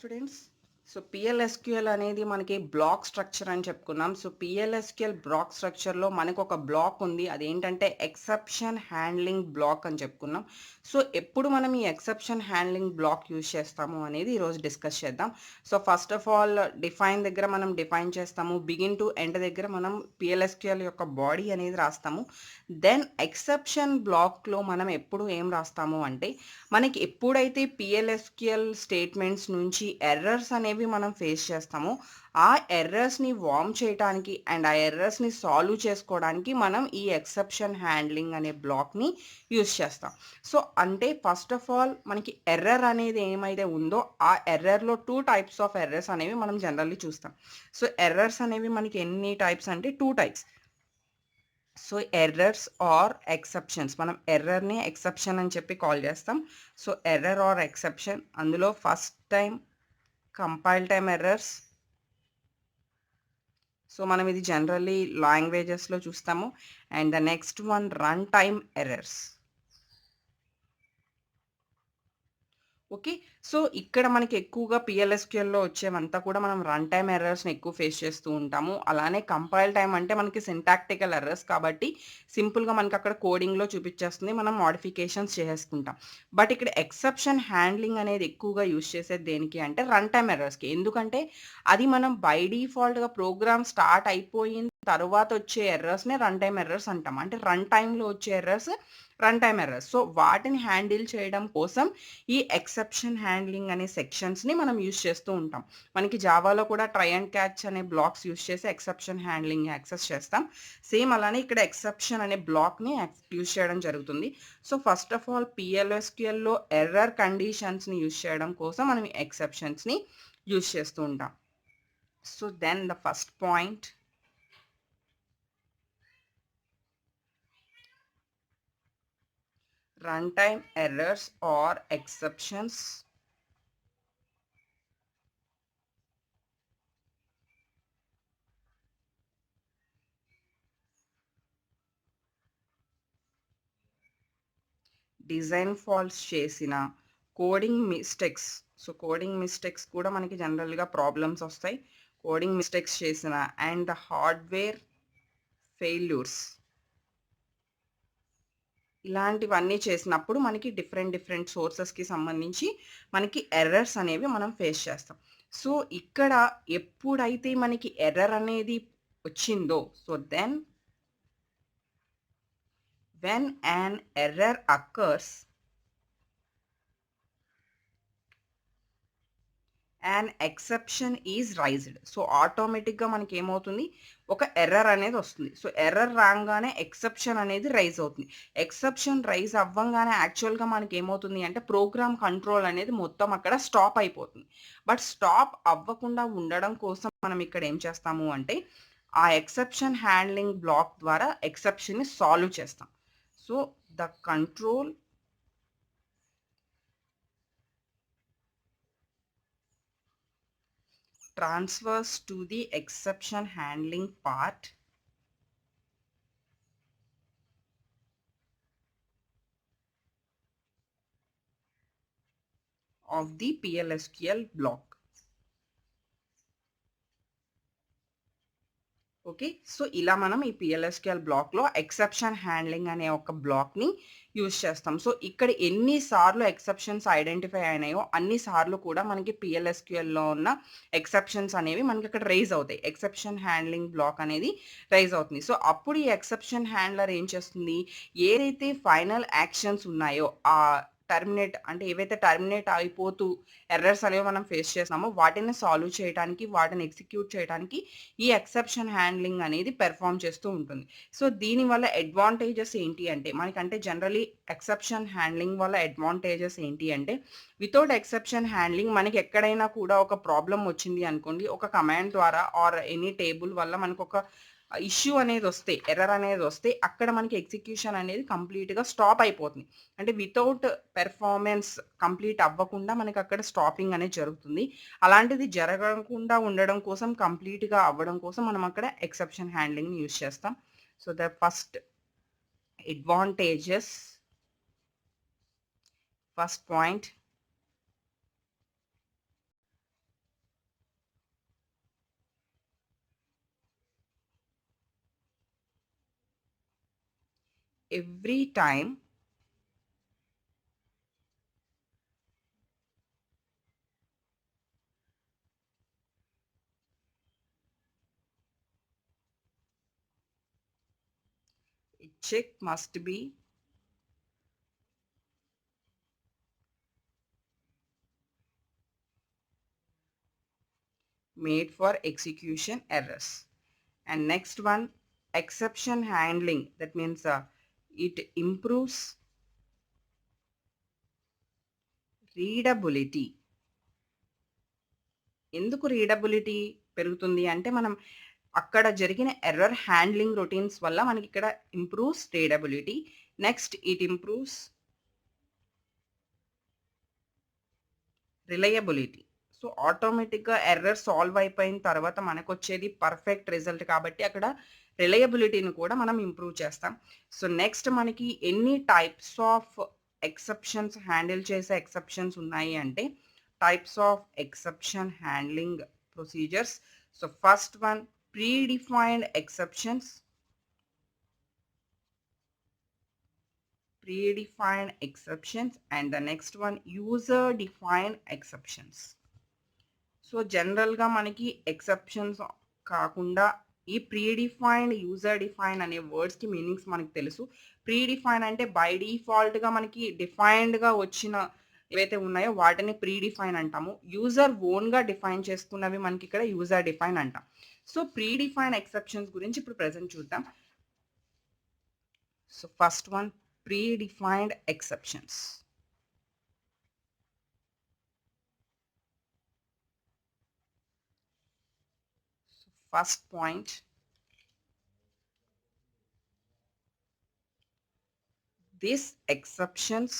Students. So పిఎల్ఎస్క్యూఎల్ అనేది మనకి black structure అని చెప్పుకున్నాం. సో పిఎల్ఎస్క్యూఎల్ బ్లాక్ స్ట్రక్చర్లో మనకు ఒక బ్లాక్ ఉంది. అదేంటంటే ఎక్సెప్షన్ హ్యాండ్లింగ్ బ్లాక్ అని చెప్పుకున్నాం. సో ఎప్పుడు మనం ఈ ఎక్సెప్షన్ హ్యాండ్లింగ్ బ్లాక్ యూజ్ చేస్తాము అనేది ఈరోజు డిస్కస్ చేద్దాం. So first of all define దగ్గర మనం డిఫైన్ చేస్తాము. బిగిన్ టు ఎండ్ దగ్గర మనం పిఎల్ఎస్క్యూఎల్ యొక్క బాడీ అనేది రాస్తాము. దెన్ ఎక్సెప్షన్ బ్లాక్లో మనం ఎప్పుడు ఏం రాస్తాము అంటే మనకి ఎప్పుడైతే పిఎల్ఎస్క్యూఎల్ స్టేట్మెంట్స్ నుంచి ఎర్రర్స్ అనేవి మనం ఫేస్ చేస్తామో ఆ ఎర్రర్స్ని వార్మ్ చేయడానికి అండ్ ఆ ఎర్రర్స్ని సాల్వ్ చేసుకోవడానికి మనం ఈ ఎక్సెప్షన్ హ్యాండ్లింగ్ అనే బ్లాక్ని యూజ్ చేస్తాం. సో అంటే ఫస్ట్ ఆఫ్ ఆల్ మనకి ఎర్రర్ అనేది ఏమైతే ఉందో ఆ ఎర్రర్లో 2 టైప్స్ ఆఫ్ ఎర్రర్స్ అనేవి మనం జనరల్లీ చూస్తాం. సో ఎర్రర్స్ అనేవి మనకి ఎన్ని టైప్స్ అంటే 2 types. So errors or exceptions, మనం ఎర్రర్ని ఎక్సెప్షన్ అని చెప్పి కాల్ చేస్తాం. సో ఎర్రర్ ఆర్ ఎక్సెప్షన్, అందులో first time compile time errors. So మనం ఇది జనరల్లీ లాంగ్వేజెస్లో చూస్తాము. And the next one run time errors. Okay. So ఇక్కడ మనకి ఎక్కువగా పిఎల్ఎస్క్యూఎల్‌లో వచ్చేవంతా కూడా మనం రన్ టైమ్ ఎర్రర్స్‌ని ఎక్కువ ఫేస్ చేస్తూ ఉంటాము. అలానే కంపైల్ టైమ్ అంటే మనకి సింటాక్టికల్ ఎర్రర్స్ కాబట్టి సింపుల్‌గా మనకి అక్కడ కోడింగ్‌లో చూపించేస్తుంది. మనం మోడిఫికేషన్స్ చేసేసుకుంటాం. బట్ ఇక్కడ ఎక్సెప్షన్ హ్యాండ్లింగ్ అనేది ఎక్కువగా యూజ్ చేసేది దేనికి అంటే రన్ టైమ్ ఎర్రర్స్‌కి. ఎందుకంటే అది మనం బై డిఫాల్ట్‌గా ప్రోగ్రామ్ స్టార్ట్ అయిపోయిన తరువాత వచ్చే ఎర్రర్స్‌నే రన్ టైమ్ ఎర్రర్స్ అంటాం. అంటే రన్ టైమ్‌లో వచ్చే errors run time errors. So వాటిని హ్యాండిల్ చేయడం కోసం ఈ ఎక్సెప్షన్ హ్యాండ్లింగ్ అనే సెక్షన్స్‌ని మనం యూజ్ చేస్తూ ఉంటాం. మనకి జావాలో కూడా ట్రై అండ్ క్యాచ్ అనే బ్లాక్స్ యూజ్ చేసి ఎక్సెప్షన్ హ్యాండ్లింగ్‌ని యాక్సెస్ చేస్తాం. సేమ్ అలానే ఇక్కడ ఎక్సెప్షన్ అనే బ్లాక్‌ని యూజ్ చేయడం జరుగుతుంది. సో ఫస్ట్ ఆఫ్ ఆల్ పిఎల్ఎస్క్యూఎల్‌లో ఎర్రర్ కండిషన్స్‌ని యూజ్ చేయడం కోసం మనం ఈ ఎక్సెప్షన్స్‌ని యూజ్ చేస్తూ ఉంటాం. So then the first point, runtime errors or exceptions design faults చేసిన coding mistakes. So coding mistakes కూడా మనకి జనరల్‌గా ప్రాబ్లమ్స్ వస్తాయి. కోడింగ్ మిస్టేక్స్ చేసిన అండ్ ద హార్డ్‌వేర్ ఫెయిల్యూర్స్, ఇలాంటివన్నీ చేసినప్పుడు మనకి డిఫరెంట్ సోర్సెస్‌కి సంబంధించి మనకి ఎర్రర్స్ అనేవి మనం ఫేస్ చేస్తాం. సో ఇక్కడ ఎప్పుడైతే మనకి ఎర్రర్ అనేది వచ్చిందో so then when an error occurs, an exception is raised. So ఆటోమేటిక్‌గా మనకి ఏమవుతుంది, ఒక ఎర్రర్ అనేది వస్తుంది. సో ఎర్రర్ రాంగానే ఎక్సెప్షన్ అనేది రైజ్ అవుతుంది. ఎక్సెప్షన్ రైజ్ అవ్వంగానే యాక్చువల్‌గా మనకి ఏమవుతుంది అంటే ప్రోగ్రామ్ కంట్రోల్ అనేది మొత్తం అక్కడ స్టాప్ అయిపోతుంది. బట్ స్టాప్ అవ్వకుండా ఉండడం కోసం మనం ఇక్కడ ఏం చేస్తాము అంటే ఆ ఎక్సెప్షన్ హ్యాండ్లింగ్ బ్లాక్ ద్వారా ఎక్సెప్షన్‌ని సాల్వ్ చేస్తాం. So the control transfers to the exception handling part of the PLSQL block. Okay. So ఇలా మనం ఈ పిఎల్ఎస్క్యూఎల్ బ్లాక్‌లో ఎక్సెప్షన్ హ్యాండ్లింగ్ అనే ఒక బ్లాక్‌ని యూజ్ చేస్తాం. సో ఇక్కడ ఎన్ని సార్లు ఎక్సెప్షన్స్ ఐడెంటిఫై అయినాయో అన్ని సార్లు కూడా మనకి పిఎల్ఎస్క్యూఎల్‌లో ఉన్న ఎక్సెప్షన్స్ అనేవి మనకి అక్కడ రైజ్ అవుతాయి. ఎక్సెప్షన్ హ్యాండ్లింగ్ బ్లాక్ అనేది రైజ్ అవుతుంది. సో అప్పుడు ఈ ఎక్సెప్షన్ హ్యాండ్లర్ ఏం చేస్తుంది, ఏదైతే ఫైనల్ యాక్షన్స్ ఉన్నాయో టర్మినేట్ అంటే ఏవైతే టర్మినేట్ అయిపోతూ ఎర్రర్స్ అనేవి మనం ఫేస్ చేస్తున్నామో వాటిని సాల్వ్ చేయడానికి, వాటిని ఎగ్జిక్యూట్ చేయడానికి ఈ ఎక్సెప్షన్ హ్యాండ్లింగ్ అనేది పెర్ఫార్మ్ చేస్తూ ఉంటుంది. సో దీనివల్ల అడ్వాంటేజెస్ ఏంటి అంటే మనకంటే జనరల్లీ ఎక్సెప్షన్ హ్యాండ్లింగ్ వల్ల అడ్వాంటేజెస్ ఏంటి అంటే వితౌట్ ఎక్సెప్షన్ హ్యాండ్లింగ్ మనకి ఎక్కడైనా కూడా ఒక ప్రాబ్లమ్ వచ్చింది అనుకోండి, ఒక కమాండ్ ద్వారా ఆర్ ఎనీ టేబుల్ వల్ల మనకు ఒక ఇష్యూ అనేది వస్తే, ఎర్రర్ అనేది వస్తే అక్కడ మనకి ఎగ్జిక్యూషన్ అనేది కంప్లీట్‌గా స్టాప్ అయిపోతుంది. అంటే వితౌట్ పెర్ఫార్మెన్స్ కంప్లీట్ అవ్వకుండా మనకి అక్కడ స్టాపింగ్ అనేది జరుగుతుంది. అలాంటిది జరగకుండా ఉండడం కోసం, కంప్లీట్‌గా అవ్వడం కోసం మనం అక్కడ ఎక్సెప్షన్ హ్యాండ్లింగ్‌ని యూజ్ చేస్తాం. So the first advantages, first point, every time a check must be made for execution errors. And next one, exception handling. That means it improves readability. ఎందుకు రీడబిలిటీ పెరుగుతుంది అంటే మనం అక్కడ జరిగిన ఎర్రర్ హ్యాండ్లింగ్ రొటీన్స్ వల్ల మనకి ఇక్కడ improves readability. Next it improves reliability. So ఆటోమేటిక్గా ఎర్రర్ సాల్వ్ అయిపోయిన తర్వాత మనకు వచ్చేది పర్ఫెక్ట్ రిజల్ట్ కాబట్టి అక్కడ రిలయబిలిటీని కూడా మనం ఇంప్రూవ్ చేస్తాం. సో నెక్స్ట్ మనకి ఎన్ని టైప్స్ ఆఫ్ ఎక్సెప్షన్స్ హ్యాండిల్ చేసే ఎక్సెప్షన్స్ ఉన్నాయి అంటే types of exception handling procedures. So first one, predefined exceptions. Predefined exceptions, and the next one, user defined exceptions. So general ga manaki exceptions kaakunda ఈ predefined user define అనే words కి meanings మనకి తెలుసు. Predefine అంటే by default గా మనకి defined గా వచ్చిన ఏవైతే ఉన్నాయో వాటిని ప్రీడిఫైన్ అంటాము. యూజర్ ఓన్ గా డిఫైన్ చేసుకున్నవి మనకి ఇక్కడ యూజర్ డిఫైన్ అంటాం. సో ప్రీడిఫైన్ ఎక్సెప్షన్స్ గురించి ఇప్పుడు ప్రెజెంట్ చూద్దాం. So first one, predefined exceptions. First point, these exceptions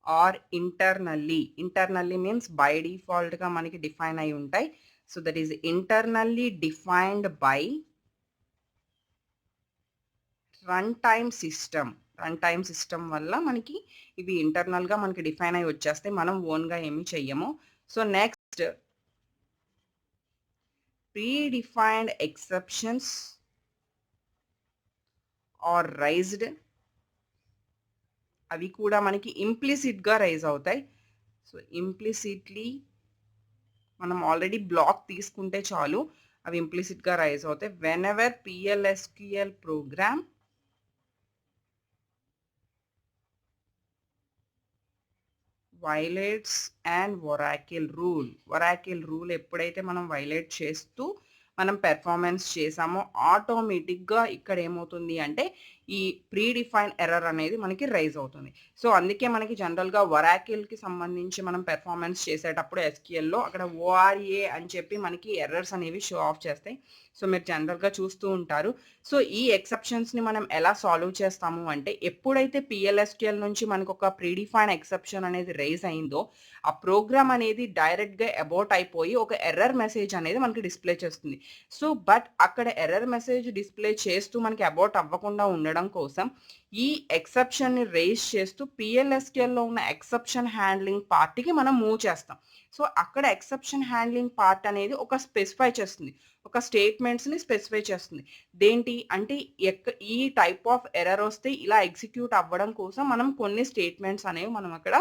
are internally means by default ga manaki define ayi untai. So that is internally defined by runtime system valla manaki ivi internal ga manaki define ayi vacheste, manam own ga emi cheyyamo. So next, predefined exceptions are raised. అవి కూడా మనకి ఇంప్లిసిట్గా raise అవుతాయి. So implicitly మనం already block తీసుకుంటే చాలు, అవి ఇంప్లిసిట్గా రైజ్ అవుతాయి. Whenever PLSQL program violates and Oracle rule ఎప్పుడైతే మనం వైలేట్ చేస్తూ మనం పెర్ఫార్మెన్స్ చేసామో ఆటోమేటిక్గా ఇక్కడ ఏమవుతుంది అంటే ఈ ప్రీడిఫైన్ ఎర్రర్ అనేది మనకి రైజ్ అవుతుంది. సో అందుకే మనకి జనరల్గా ఒరాకిల్కి సంబంధించి మనం పెర్ఫార్మెన్స్ చేసేటప్పుడు SQLలో అక్కడ ORA అని చెప్పి మనకి ఎర్రర్స్ అనేవి షో ఆఫ్ చేస్తాయి. సో మీరు జనరల్గా చూస్తూ ఉంటారు. సో ఈ ఎక్సెప్షన్స్ని మనం ఎలా సాల్వ్ చేస్తాము అంటే ఎప్పుడైతే PLSQL నుంచి మనకు ఒక ప్రీడిఫైన్ ఎక్సెప్షన్ అనేది రైజ్ అయిందో ఆ ప్రోగ్రామ్ అనేది డైరెక్ట్గా అబౌట్ అయిపోయి ఒక ఎర్రర్ మెసేజ్ అనేది మనకి డిస్ప్లే చేస్తుంది. సో బట్ అక్కడ ఎర్రర్ మెసేజ్ డిస్ప్లే చేస్తూ మనకి అబౌట్ అవ్వకుండా ఉండడం కోసం ఈ ఎక్సెప్షన్ని రేజ్ చేస్తూ PLSQLలో ఉన్న ఎక్సెప్షన్ హ్యాండ్లింగ్ పార్ట్కి మనం మూవ్ చేస్తాం. సో అక్కడ ఎక్సెప్షన్ హ్యాండ్లింగ్ పార్ట్ అనేది ఒక స్పెసిఫై చేస్తుంది, ఒక స్టేట్మెంట్స్ని స్పెసిఫై చేస్తుంది. దేంటి అంటే ఈ టైప్ ఆఫ్ ఎర్రర్ వస్తే ఇలా ఎగ్జిక్యూట్ అవ్వడం కోసం మనం కొన్ని స్టేట్మెంట్స్ అనేవి మనం అక్కడ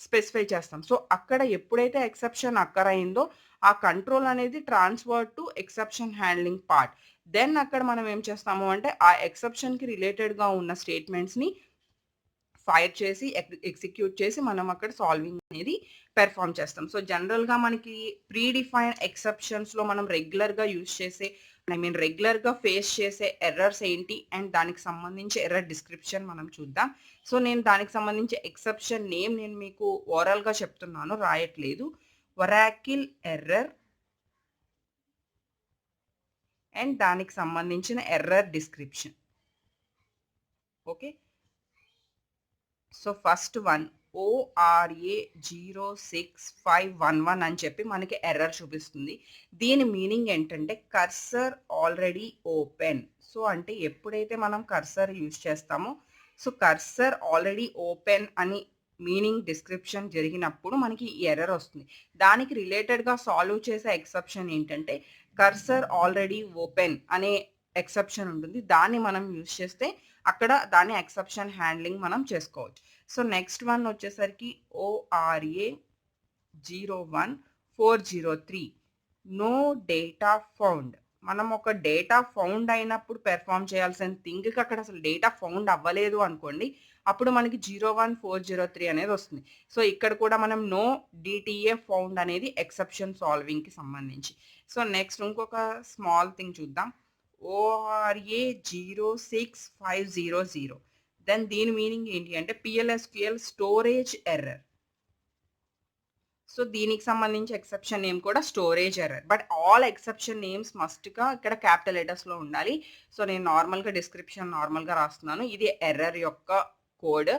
స్పెసిఫై చేస్తాం. సో అక్కడ ఎప్పుడైతే ఎక్సెప్షన్ అక్కర్ అయిందో ఆ కంట్రోల్ అనేది transfer to exception handling part. Then అక్కడ మనం ఏం చేస్తాము అంటే ఆ ఎక్సెప్షన్కి రిలేటెడ్గా ఉన్న స్టేట్మెంట్స్ని ఫైర్ చేసి ఎగ్జిక్యూట్ చేసి మనం అక్కడ సాల్వింగ్ అనేది పెర్ఫామ్ చేస్తాం. సో జనరల్గా మనకి ప్రీడిఫైన్ ఎక్సెప్షన్స్లో మనం రెగ్యులర్గా యూజ్ చేసే రెగ్యులర్గా ఫేస్ చేసే ఎర్రర్స్ ఏంటి అండ్ దానికి సంబంధించి ఎర్రర్ డిస్క్రిప్షన్ మనం చూద్దాం. సో నేను దానికి సంబంధించి ఎక్సెప్షన్ నేమ్ నేను మీకు ఓరల్గా చెప్తున్నాను, రాయట్లేదు. ఒరాకిల్ ఎర్రర్ అండ్ దానికి సంబంధించిన error description. Okay, so first one ORA 06511 అని చెప్పి మనకి ఎర్రర్ చూపిస్తుంది. దీని మీనింగ్ ఏంటంటే కర్సర్ ఆల్రెడీ ఓపెన్. సో అంటే ఎప్పుడైతే మనం కర్సర్ యూజ్ చేస్తామో సో కర్సర్ ఆల్రెడీ ఓపెన్ అని మీనింగ్ డిస్క్రిప్షన్ జరిగినప్పుడు మనకి ఈ ఎర్రర్ వస్తుంది. దానికి రిలేటెడ్గా సాల్వ్ చేసే ఎక్సెప్షన్ ఏంటంటే కర్సర్ ఆల్రెడీ ఓపెన్ అనే ఎక్సెప్షన్ ఉంటుంది. దాన్ని మనం యూజ్ చేస్తే అక్కడ దాన్ని ఎక్సెప్షన్ హ్యాండ్లింగ్ మనం చేసుకోవచ్చు. సో, నెక్స్ట్ వన్ వచ్చేసరికి ORA 01403 నో డేటా ఫౌండ్. మనం ఒక డేటా ఫౌండ్ అయినప్పుడు పెర్ఫార్మ్ చేయాల్సిన థింగ్‌కి అక్కడ అసలు డేటా ఫౌండ్ అవ్వలేదు అనుకోండి. అప్పుడు మనకి 01403 అనేది వస్తుంది. సో, ఇక్కడ కూడా మనం నో డీటీఏ ఫౌండ్ అనేది ఎక్సెప్షన్ సాల్వింగ్‌కి సంబంధించి. సో, నెక్స్ట్ ఇంకొక స్మాల్ థింగ్ చూద్దాం. ORA 06500 దెన్ దీని మీనింగ్ ఏంటి అంటే PLSQL స్టోరేజ్ ఎర్రర్. సో, దీనికి సంబంధించి ఎక్సెప్షన్ నేమ్ కూడా storage error. But all exception names మస్ట్‌గా ఇక్కడ క్యాపిటల్ లెటర్స్‌లో ఉండాలి. సో, నేను డిస్క్రిప్షన్ నార్మల్‌గా రాస్తున్నాను. ఇది ఎర్రర్ యొక్క కోడ్.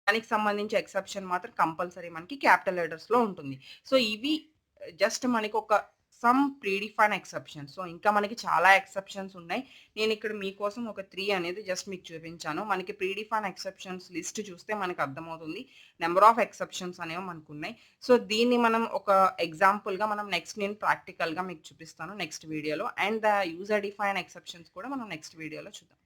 దానికి సంబంధించి ఎక్సెప్షన్ మాత్రం కంపల్సరీ మనకి క్యాపిటల్ లెటర్స్‌లో ఉంటుంది. సో, ఇవి జస్ట్ మనకొక సమ్ ప్రీడిఫైన్ ఎక్సెప్షన్స్. సో, ఇంకా మనకి చాలా ఎక్సెప్షన్స్ ఉన్నాయి. నేనిక్కడ మీకోసం ఒక 3 అనేది జస్ట్ మీకు చూపించాను. మనకి ప్రీడిఫైన్ ఎక్సెప్షన్స్ లిస్ట్ చూస్తే మనకు అర్థమవుతుంది. నంబర్ ఆఫ్ ఎక్సెప్షన్స్ అనేవి మనకున్నాయి. సో, దీన్ని మనం ఒక ఎగ్జాంపుల్‌గా నేను ప్రాక్టికల్‌గా మీకు చూపిస్తాను నెక్స్ట్ వీడియోలో. And the user define exceptions కూడా మనం నెక్స్ట్ వీడియోలో చూద్దాం.